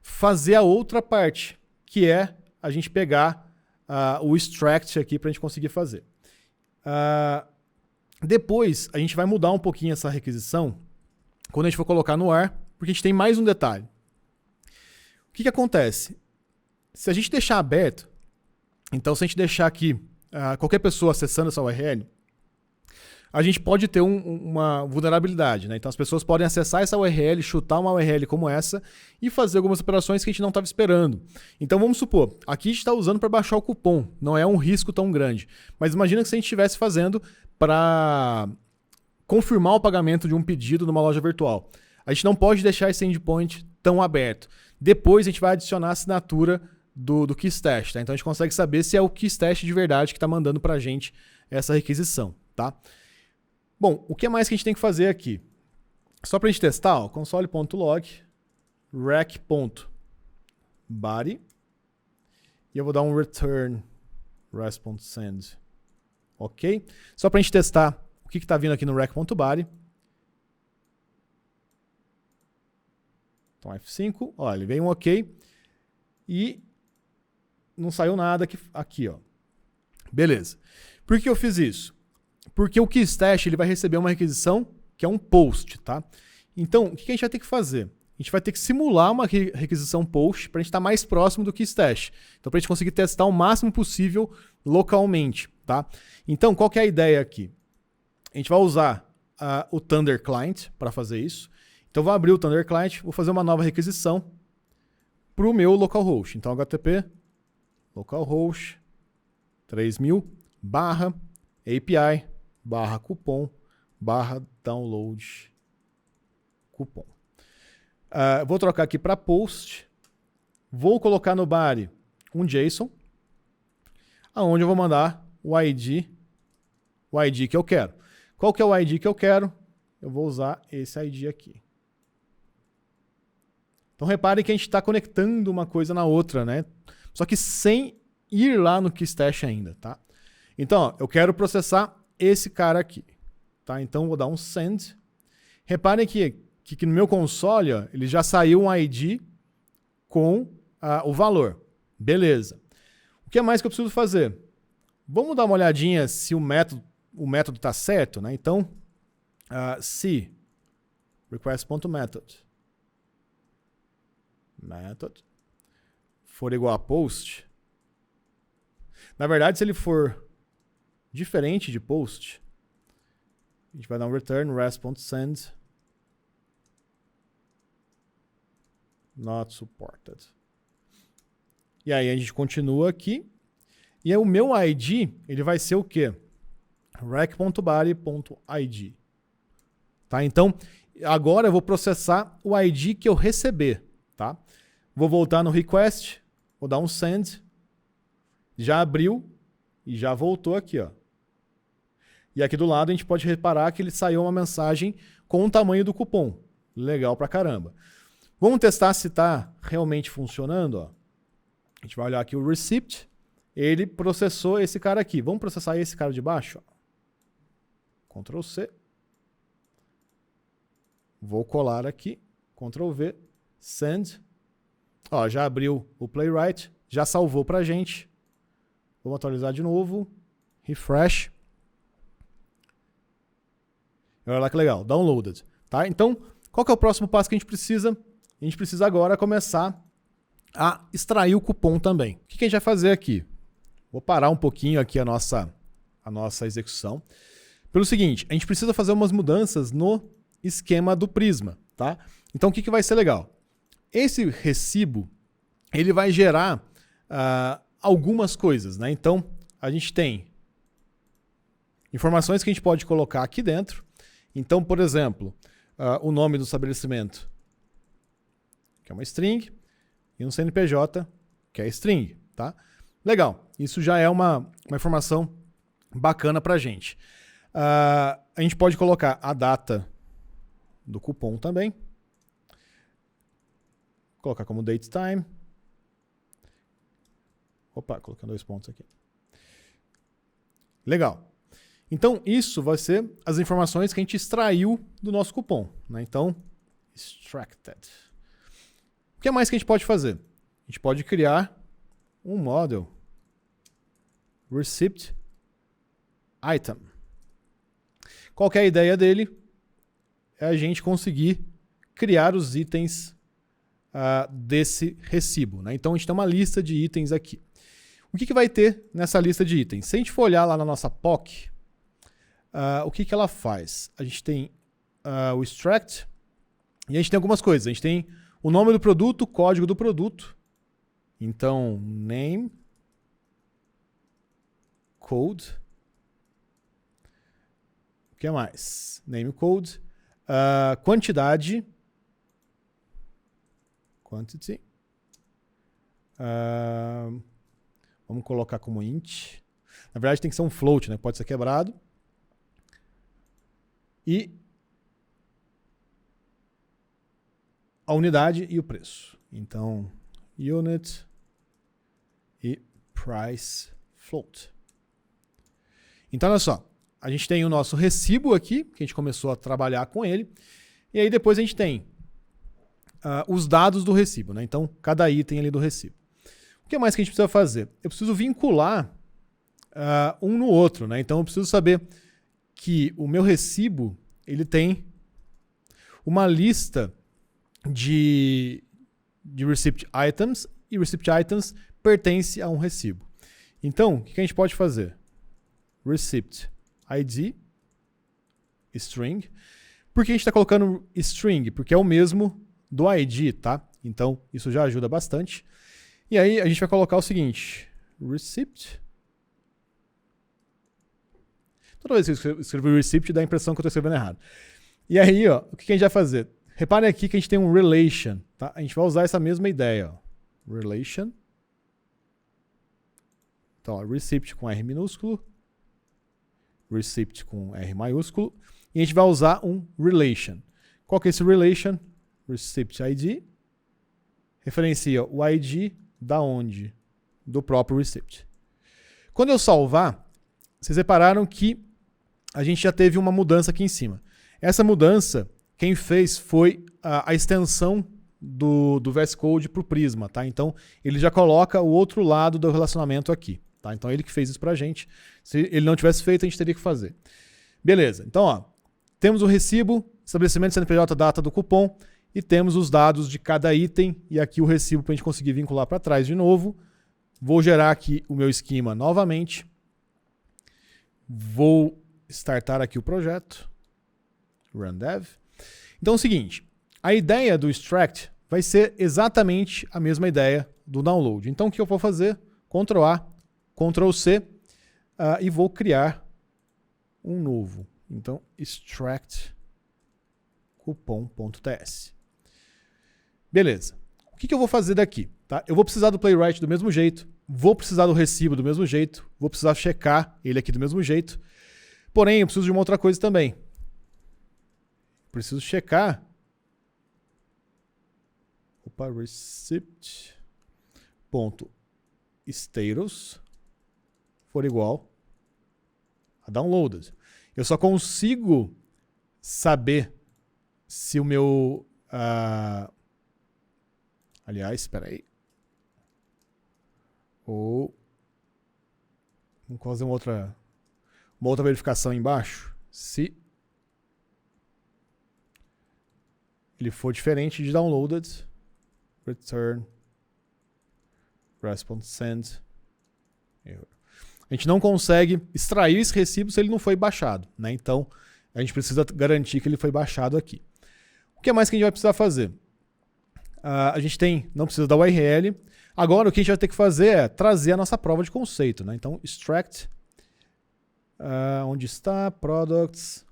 S1: Fazer a outra parte, que é a gente pegar o extract aqui para a gente conseguir fazer. Depois, a gente vai mudar um pouquinho essa requisição quando a gente for colocar no ar, porque a gente tem mais um detalhe. O que acontece? Se a gente deixar aberto, então se a gente deixar aqui qualquer pessoa acessando essa URL, a gente pode ter uma vulnerabilidade, né? Então as pessoas podem acessar essa URL, chutar uma URL como essa e fazer algumas operações que a gente não estava esperando. Então vamos supor, aqui a gente está usando para baixar o cupom, não é um risco tão grande. Mas imagina que se a gente estivesse fazendo para confirmar o pagamento de um pedido numa loja virtual. A gente não pode deixar esse endpoint tão aberto. Depois a gente vai adicionar a assinatura do KeyStash, tá? Então a gente consegue saber se é o KeyStash de verdade que está mandando para a gente essa requisição, tá? Bom, o que mais que a gente tem que fazer aqui? Só para a gente testar, ó, console.log, rec.body, e eu vou dar um return response.send. Ok? Só para a gente testar o que está vindo aqui no rec.body. Então F5, olha, ele veio um ok e não saiu nada aqui, ó. Beleza. Por que eu fiz isso? Porque o KeyStash ele vai receber uma requisição que é um post, tá? Então, o que a gente vai ter que fazer? A gente vai ter que simular uma requisição post para a gente estar mais próximo do KeyStash. Então, para a gente conseguir testar o máximo possível localmente, tá? Então, qual que é a ideia aqui? A gente vai usar o Thunder Client para fazer isso. Então, vou abrir o Thunder Client, vou fazer uma nova requisição para o meu localhost. Então, HTTP localhost 3000 /API /cupom /download cupom. Vou trocar aqui para post. Vou colocar no body um JSON, aonde eu vou mandar o ID que eu quero. Qual que é o ID que eu quero? Eu vou usar esse ID aqui. Então reparem que a gente está conectando uma coisa na outra, né? Só que sem ir lá no KeyStash ainda, tá? Então, ó, eu quero processar esse cara aqui, tá? Então vou dar um send. Reparem que no meu console, ó, ele já saiu um ID com o valor. Beleza. O que mais que eu preciso fazer? Vamos dar uma olhadinha se o método está certo, né? Então, se request.method for igual a post, na verdade, se ele for diferente de post, a gente vai dar um return response.send not supported. E aí a gente continua aqui. E aí o meu ID, ele vai ser o quê? rec.body.id. Tá? Então, agora eu vou processar o ID que eu receber, tá? Vou voltar no request, vou dar um send, já abriu e já voltou aqui, ó. E aqui do lado a gente pode reparar que ele saiu uma mensagem com o tamanho do cupom. Legal pra caramba. Vamos testar se está realmente funcionando, ó. A gente vai olhar aqui o receipt, ele processou esse cara aqui. Vamos processar esse cara de baixo, ó. Ctrl C. Vou colar aqui, Ctrl V, send. Ó, já abriu o Playwright, já salvou pra gente. Vamos atualizar de novo, refresh. Olha lá que legal, downloaded. Tá? Então, qual que é o próximo passo que a gente precisa? A gente precisa agora começar a extrair o cupom também. O que a gente vai fazer aqui? Vou parar um pouquinho aqui a nossa execução. Pelo seguinte, a gente precisa fazer umas mudanças no esquema do Prisma, tá? Então, o que vai ser legal? Esse recibo, ele vai gerar algumas coisas, né? Então, a gente tem informações que a gente pode colocar aqui dentro. Então, por exemplo, o nome do estabelecimento, que é uma string, e um CNPJ, que é string, tá? Legal, isso já é uma informação bacana pra gente. A gente pode colocar a data do cupom também. Colocar como date time. Opa, colocando 2 pontos aqui. Legal. Então, isso vai ser as informações que a gente extraiu do nosso cupom, né? Então, extracted. O que mais que a gente pode fazer? A gente pode criar um model receipt item. Qual que é a ideia dele? É a gente conseguir criar os itens desse recibo, né? Então a gente tem uma lista de itens aqui. O que vai ter nessa lista de itens? Se a gente for olhar lá na nossa POC, o que ela faz? A gente tem o extract e a gente tem algumas coisas. A gente tem o nome do produto, o código do produto. Então, name, code. O que mais? Name, code. Quantidade. Quantity. Vamos colocar como int. Na verdade tem que ser um float, né? Pode ser quebrado. E a unidade e o preço. Então, unit e price float. Então, olha só. A gente tem o nosso recibo aqui, que a gente começou a trabalhar com ele. E aí depois a gente tem os dados do recibo, né? Então, cada item ali do recibo. O que mais que a gente precisa fazer? Eu preciso vincular um no outro, né? Então, eu preciso saber que o meu recibo ele tem uma lista de receipt items e receipt items pertence a um recibo. Então, o que a gente pode fazer? Receipt ID string. Por que a gente está colocando string? Porque é o mesmo do ID, tá? Então, isso já ajuda bastante. E aí, a gente vai colocar o seguinte. Receipt. Toda vez que eu escrevo receipt, dá a impressão que eu estou escrevendo errado. E aí, ó, o que a gente vai fazer? Reparem aqui que a gente tem um relation, tá? A gente vai usar essa mesma ideia, ó. Relation. Então, ó, receipt com R minúsculo. Receipt com R maiúsculo. E a gente vai usar um relation. Qual que é esse relation? Receipt ID. Referencia o ID da onde? Do próprio receipt. Quando eu salvar, vocês repararam que a gente já teve uma mudança aqui em cima. Essa mudança, quem fez foi a extensão do VS Code para o Prisma, tá? Então, ele já coloca o outro lado do relacionamento aqui, tá? Então, ele que fez isso para a gente. Se ele não tivesse feito, a gente teria que fazer. Beleza. Então, ó, temos o recibo, estabelecimento CNPJ, data do cupom, e temos os dados de cada item, e aqui o recibo para a gente conseguir vincular para trás de novo. Vou gerar aqui o meu esquema novamente. Vou startar aqui o projeto. Run dev. Então é o seguinte, a ideia do extract vai ser exatamente a mesma ideia do download. Então o que eu vou fazer? Ctrl A, Ctrl C e vou criar um novo. Então extract cupom.ts. Beleza. O que eu vou fazer daqui? Tá? Eu vou precisar do playwright do mesmo jeito, vou precisar do recibo do mesmo jeito, vou precisar checar ele aqui do mesmo jeito. Porém, eu preciso de uma outra coisa também. Preciso checar. Receipt.status for igual a downloaded. Eu só consigo saber se o meu... aliás, espera aí. Ou... vamos fazer uma outra verificação embaixo. Se ele for diferente de downloaded, return, response, send, error. A gente não consegue extrair esse recibo se ele não foi baixado, né? Então, a gente precisa garantir que ele foi baixado aqui. O que mais que a gente vai precisar fazer? A gente não precisa da URL. Agora, o que a gente vai ter que fazer é trazer a nossa prova de conceito, né? Então, extract, onde está? Products.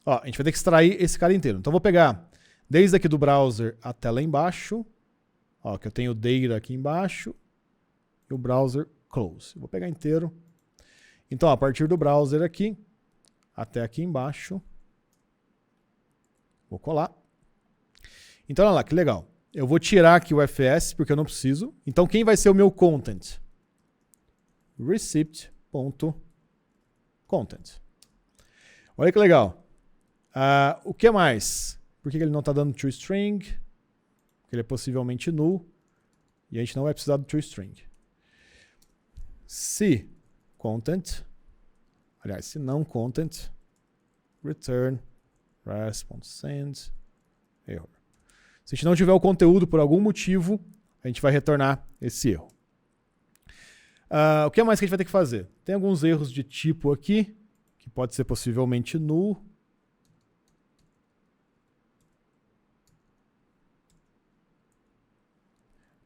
S1: Ó, a gente vai ter que extrair esse cara inteiro. Então, eu vou pegar desde aqui do browser até lá embaixo. Ó, que eu tenho o data aqui embaixo. E o browser close. Eu vou pegar inteiro. Então, a partir do browser aqui até aqui embaixo. Vou colar. Então, olha lá, que legal. Eu vou tirar aqui o FS, porque eu não preciso. Então, quem vai ser o meu content? Receipt.content. Olha que legal. O que mais? Por que ele não está dando toString? Porque ele é possivelmente null. E a gente não vai precisar do toString. Se content, aliás, se não content, return res.send error. Se a gente não tiver o conteúdo por algum motivo, a gente vai retornar esse erro. O que mais que a gente vai ter que fazer? Tem alguns erros de tipo aqui, que pode ser possivelmente null.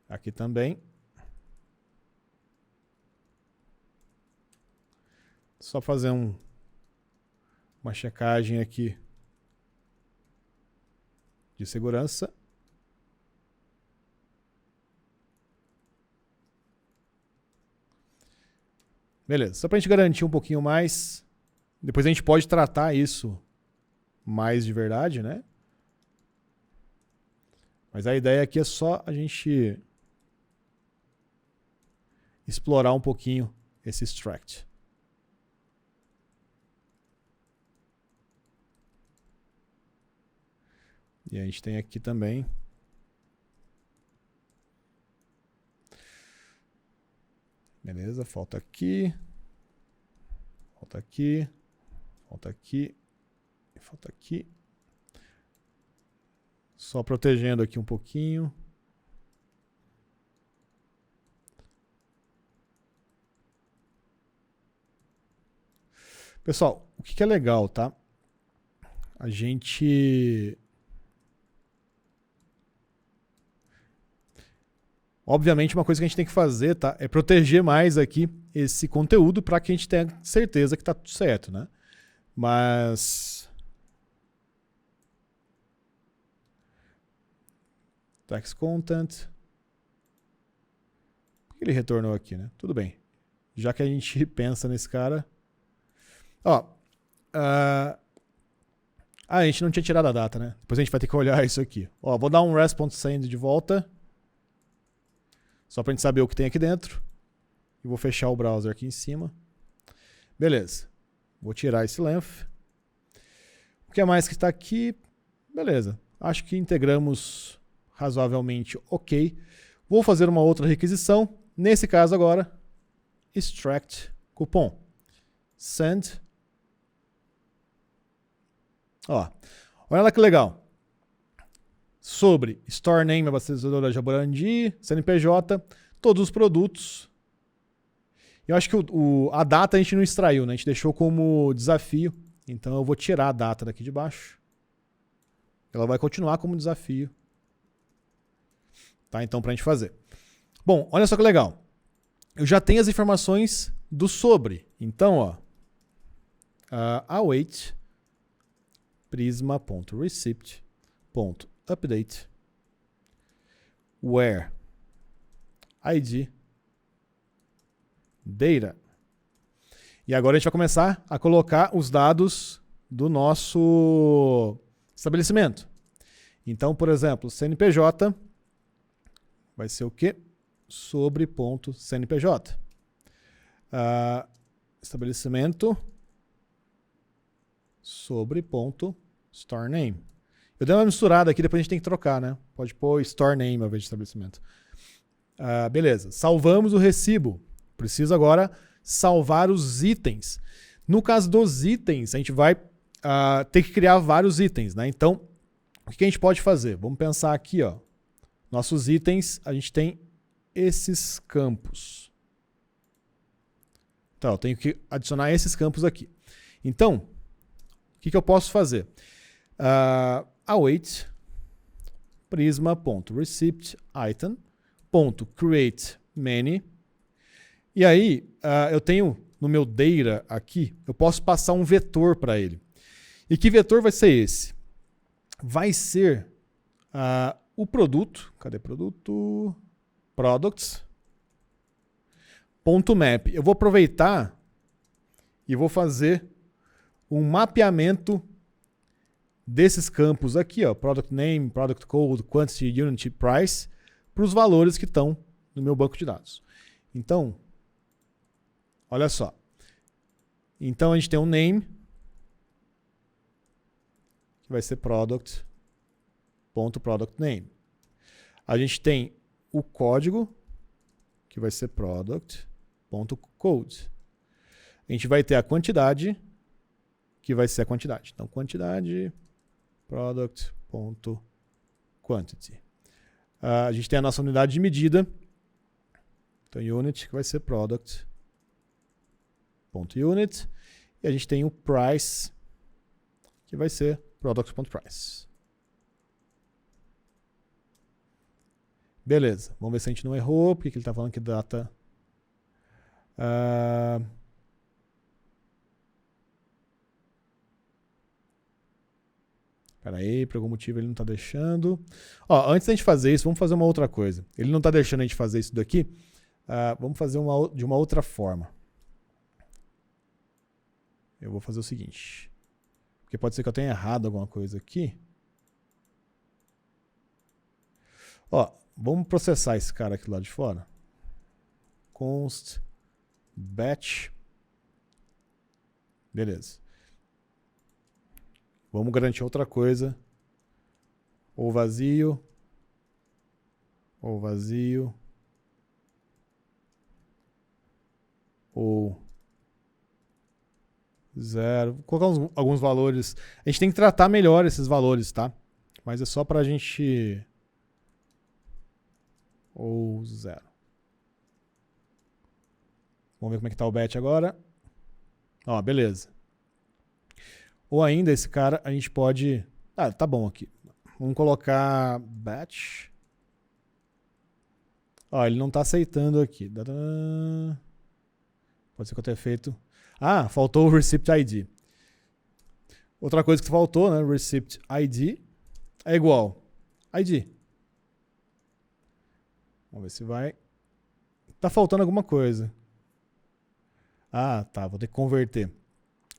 S1: Aqui também. Só fazer uma checagem aqui de segurança. Beleza, só para a gente garantir um pouquinho mais. Depois a gente pode tratar isso mais de verdade, né? Mas a ideia aqui é só a gente explorar um pouquinho esse extract. E a gente tem aqui também beleza, falta aqui, falta aqui, falta aqui, falta aqui. Só protegendo aqui um pouquinho. Pessoal, o que é legal, tá? A gente... Obviamente, uma coisa que a gente tem que fazer, tá? É proteger mais aqui esse conteúdo para que a gente tenha certeza que tá tudo certo, né? Mas... Text content. Por que ele retornou aqui, né? Tudo bem. Já que a gente pensa nesse cara... Ó, a gente não tinha tirado a data, né? Depois a gente vai ter que olhar isso aqui. Ó, vou dar um res.send de volta. Só pra gente saber o que tem aqui dentro. E vou fechar o browser aqui em cima. Beleza. Vou tirar esse length. O que é mais que está aqui? Beleza. Acho que integramos razoavelmente ok. Vou fazer uma outra requisição. Nesse caso agora, extract cupom. Send. Ó, olha lá que legal. Sobre store name, abastecedora Jaborandi, CNPJ, todos os produtos. Eu acho que a data a gente não extraiu, né? A gente deixou como desafio. Então eu vou tirar a data daqui de baixo. Ela vai continuar como desafio. Tá? Então, pra gente fazer. Bom, olha só que legal. Eu já tenho as informações do sobre. Então, ó. Await prisma.receipt.update where id data. E agora a gente vai começar a colocar os dados do nosso estabelecimento. Então, por exemplo, CNPJ vai ser o quê? Sobre ponto CNPJ. Estabelecimento sobre ponto store name. Eu dei uma misturada aqui, depois a gente tem que trocar, né? Pode pôr store name ao invés de estabelecimento. Beleza. Salvamos o recibo. Preciso agora salvar os itens. No caso dos itens, a gente vai ter que criar vários itens, né? Então, o que a gente pode fazer? Vamos pensar aqui, ó. Nossos itens, a gente tem esses campos. Então, eu tenho que adicionar esses campos aqui. Então, o que eu posso fazer? Await prisma.receipt item.create many. E aí, eu tenho no meu data aqui, eu posso passar um vetor para ele. E que vetor vai ser esse? Vai ser o produto. Cadê produto? Products. .map. Eu vou aproveitar e vou fazer um mapeamento desses campos aqui, ó, product name, product code, quantity, unit, price, para os valores que estão no meu banco de dados. Então, olha só. Então a gente tem um name, que vai ser product.productName. A gente tem o código, que vai ser product.code. A gente vai ter a quantidade, que vai ser a quantidade. Então, quantidade product.quantity. A gente tem a nossa unidade de medida. Então, unit, que vai ser product.unit. E a gente tem o price, que vai ser product.price. Beleza. Vamos ver se a gente não errou, porque ele está falando que data... Espera aí, por algum motivo ele não está deixando. Ó, antes da gente fazer isso, vamos fazer uma outra coisa. Ele não está deixando a gente fazer isso daqui. Vamos fazer de uma outra forma. Eu vou fazer o seguinte. Porque pode ser que eu tenha errado alguma coisa aqui. Ó, vamos processar esse cara aqui lá de fora. Const batch. Beleza. Vamos garantir outra coisa. Ou vazio. Ou vazio. Ou 0. Vou colocar alguns valores. A gente tem que tratar melhor esses valores, tá? Mas é só pra gente... Ou 0. Vamos ver como é que tá o batch agora. Ó, beleza. Ou ainda esse cara a gente pode... tá bom aqui. Vamos colocar batch. Ó, ele não tá aceitando aqui. Pode ser que eu tenha feito... faltou o receipt ID. Outra coisa que faltou, né? Receipt ID é igual ID. Vamos ver se vai... Tá faltando alguma coisa. Tá. Vou ter que converter.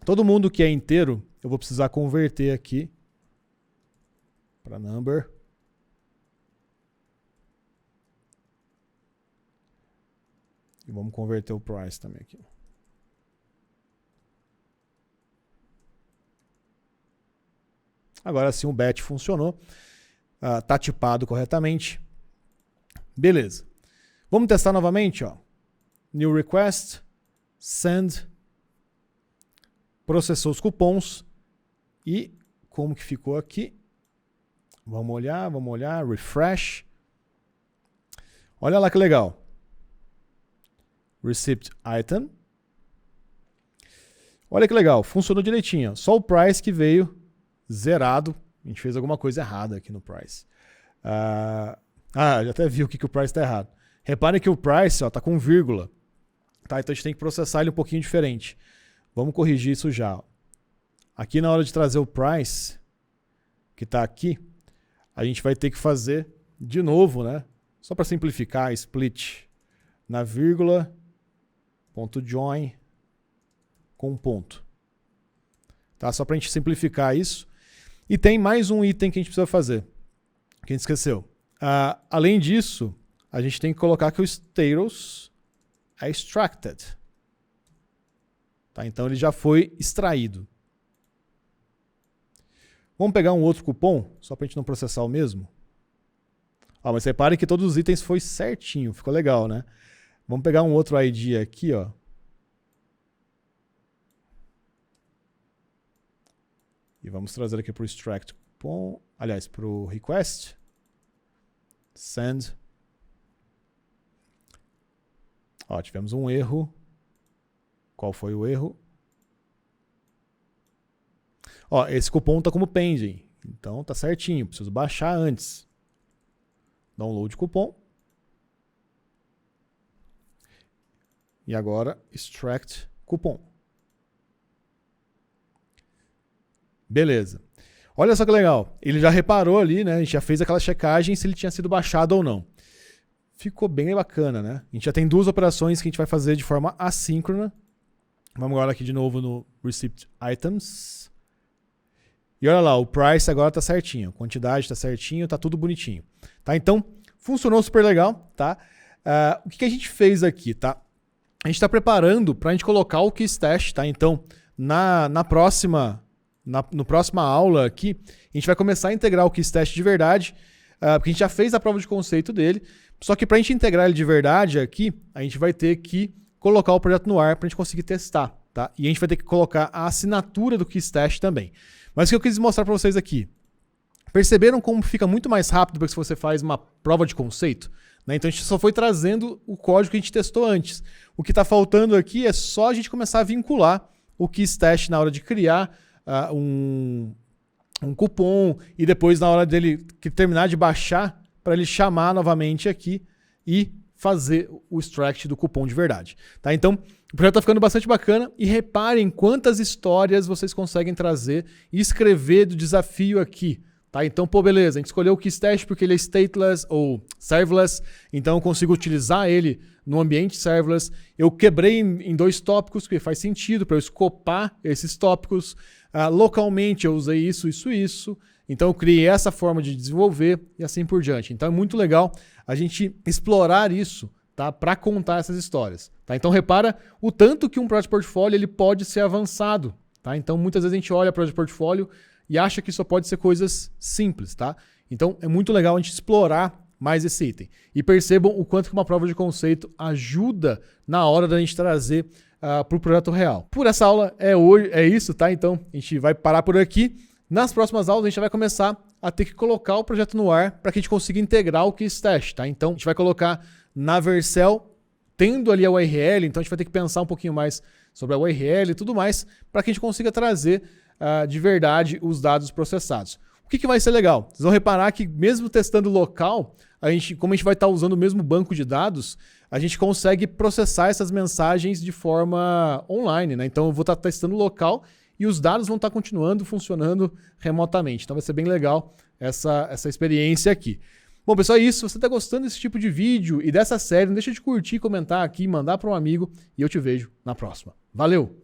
S1: Todo mundo que é inteiro, eu vou precisar converter aqui para number. E vamos converter o price também aqui. Agora sim o batch funcionou. Tá tipado corretamente. Beleza. Vamos testar novamente, ó. New request, send, processou os cupons e como que ficou aqui? Vamos olhar, refresh. Olha lá que legal. Receipt item. Olha que legal, funcionou direitinho. Só o price que veio zerado. A gente fez alguma coisa errada aqui no price. Já até viu que o price está errado. Reparem que o price está com vírgula. Tá? Então a gente tem que processar ele um pouquinho diferente. Vamos corrigir isso já. Aqui na hora de trazer o price, que está aqui, a gente vai ter que fazer de novo, né? Só para simplificar, split na vírgula, ponto join com um ponto. Tá? Só para a gente simplificar isso. E tem mais um item que a gente precisa fazer, que a gente esqueceu. Além disso, a gente tem que colocar que o status é extracted. Tá? Então ele já foi extraído. Vamos pegar um outro cupom, só para a gente não processar o mesmo. Mas reparem que todos os itens foi certinho, ficou legal, né? Vamos pegar um outro ID aqui, ó. E vamos trazer aqui para o extract cupom, aliás, para o request. Send. Tivemos um erro. Qual foi o erro? Esse cupom está como pending. Então tá certinho, preciso baixar antes. Download cupom. E agora extract cupom. Beleza. Olha só que legal. Ele já reparou ali, né? A gente já fez aquela checagem se ele tinha sido baixado ou não. Ficou bem bacana, né? A gente já tem duas operações que a gente vai fazer de forma assíncrona. Vamos agora aqui de novo no Receipt Items. E olha lá, o price agora está certinho. A quantidade está certinho, está tudo bonitinho. Tá? Então, funcionou super legal. Tá? O que a gente fez aqui? Tá? A gente está preparando para a gente colocar o KeyStash. Tá? Então, na próxima aula aqui, a gente vai começar a integrar o KeyStash de verdade, porque a gente já fez a prova de conceito dele, só que para a gente integrar ele de verdade aqui, a gente vai ter que colocar o projeto no ar para a gente conseguir testar. tá? E a gente vai ter que colocar a assinatura do KeyStash também. Mas o que eu quis mostrar para vocês aqui, perceberam como fica muito mais rápido depois que você faz uma prova de conceito? Né? Então a gente só foi trazendo o código que a gente testou antes. O que está faltando aqui é só a gente começar a vincular o KeyStash na hora de criar um cupom e depois na hora dele terminar de baixar para ele chamar novamente aqui e fazer o extract do cupom de verdade. Tá? Então o projeto está ficando bastante bacana e reparem quantas histórias vocês conseguem trazer e escrever do desafio aqui. Tá? Então, pô, beleza, a gente escolheu o KeyStash porque ele é stateless ou serverless, então eu consigo utilizar ele no ambiente serverless. Eu quebrei em 2 tópicos, que faz sentido para eu escopar esses tópicos. Localmente eu usei isso. Então eu criei essa forma de desenvolver e assim por diante. Então é muito legal a gente explorar isso, tá? Para contar essas histórias. Tá? Então repara o tanto que um Project Portfolio ele pode ser avançado. Tá? Então muitas vezes a gente olha o Project Portfolio e acha que só pode ser coisas simples, tá? Então é muito legal a gente explorar mais esse item. E percebam o quanto que uma prova de conceito ajuda na hora da gente trazer para o projeto real. Por essa aula é isso, tá? Então a gente vai parar por aqui. Nas próximas aulas a gente vai começar a ter que colocar o projeto no ar para que a gente consiga integrar o KeyStash, tá? Então a gente vai colocar na Vercel, tendo ali a URL, então a gente vai ter que pensar um pouquinho mais sobre a URL e tudo mais para que a gente consiga trazer de verdade os dados processados. O que vai ser legal? Vocês vão reparar que mesmo testando local, como a gente vai estar usando o mesmo banco de dados, a gente consegue processar essas mensagens de forma online, né? Então eu vou estar testando local e os dados vão estar continuando funcionando remotamente. Então vai ser bem legal essa experiência aqui. Bom, pessoal, é isso. Se você está gostando desse tipo de vídeo e dessa série, não deixa de curtir, comentar aqui, mandar para um amigo e eu te vejo na próxima. Valeu!